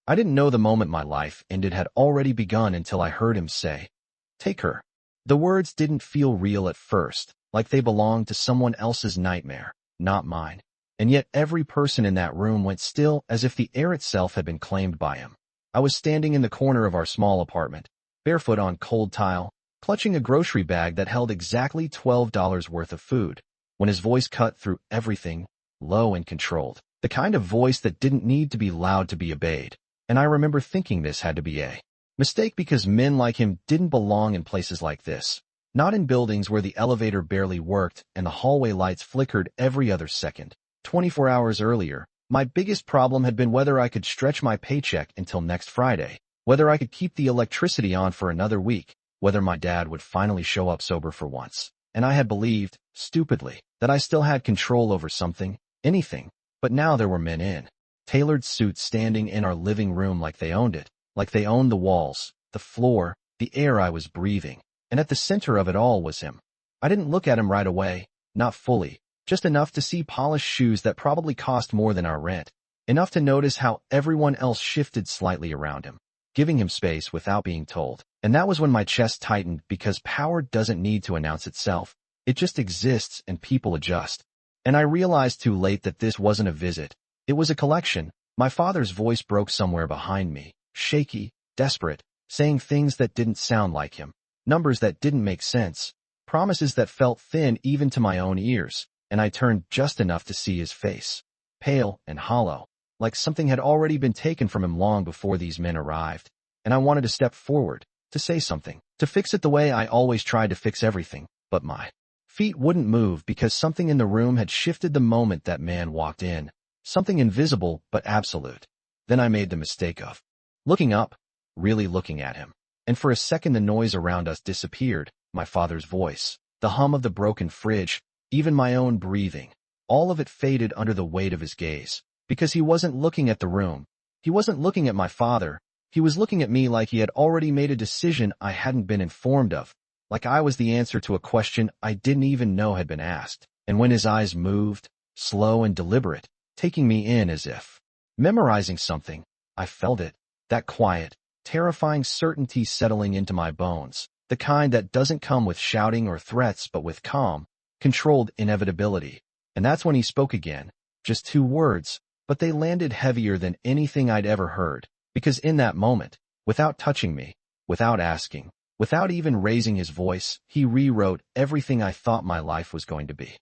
I didn't know the moment my life ended had already begun until I heard him say, "Take her." The words didn't feel real at first, like they belonged to someone else's nightmare, not mine. And yet every person in that room went still as if the air itself had been claimed by him. I was standing in the corner of our small apartment, barefoot on cold tile, clutching a grocery bag that held exactly $12 worth of food, when his voice cut through everything, low and controlled. The kind of voice that didn't need to be loud to be obeyed. And I remember thinking this had to be a mistake because men like him didn't belong in places like this. Not in buildings where the elevator barely worked and the hallway lights flickered every other second. 24 hours earlier, my biggest problem had been whether I could stretch my paycheck until next Friday, whether I could keep the electricity on for another week, whether my dad would finally show up sober for once. And I had believed, stupidly, that I still had control over something, anything. But now there were men in tailored suits standing in our living room like they owned it, like they owned the walls, the floor, the air I was breathing. And at the center of it all was him. I didn't look at him right away, not fully, just enough to see polished shoes that probably cost more than our rent, enough to notice how everyone else shifted slightly around him, giving him space without being told. And that was when my chest tightened because power doesn't need to announce itself. It just exists and people adjust. And I realized too late that this wasn't a visit. It was a collection. My father's voice broke somewhere behind me, shaky, desperate, saying things that didn't sound like him, numbers that didn't make sense, promises that felt thin even to my own ears, and I turned just enough to see his face, pale and hollow, like something had already been taken from him long before these men arrived. And I wanted to step forward, to say something, to fix it the way I always tried to fix everything, but my feet wouldn't move because something in the room had shifted the moment that man walked in, something invisible but absolute. Then I made the mistake of looking up, really looking at him. And for a second the noise around us disappeared, my father's voice, the hum of the broken fridge, even my own breathing. All of it faded under the weight of his gaze, because he wasn't looking at the room. He wasn't looking at my father. He was looking at me like he had already made a decision I hadn't been informed of, like I was the answer to a question I didn't even know had been asked. And when his eyes moved, slow and deliberate, taking me in as if memorizing something, I felt it, that quiet, terrifying certainty settling into my bones, the kind that doesn't come with shouting or threats but with calm, controlled inevitability. And that's when he spoke again, just 2 words, but they landed heavier than anything I'd ever heard, because in that moment, without touching me, without asking, without even raising his voice, he rewrote everything I thought my life was going to be.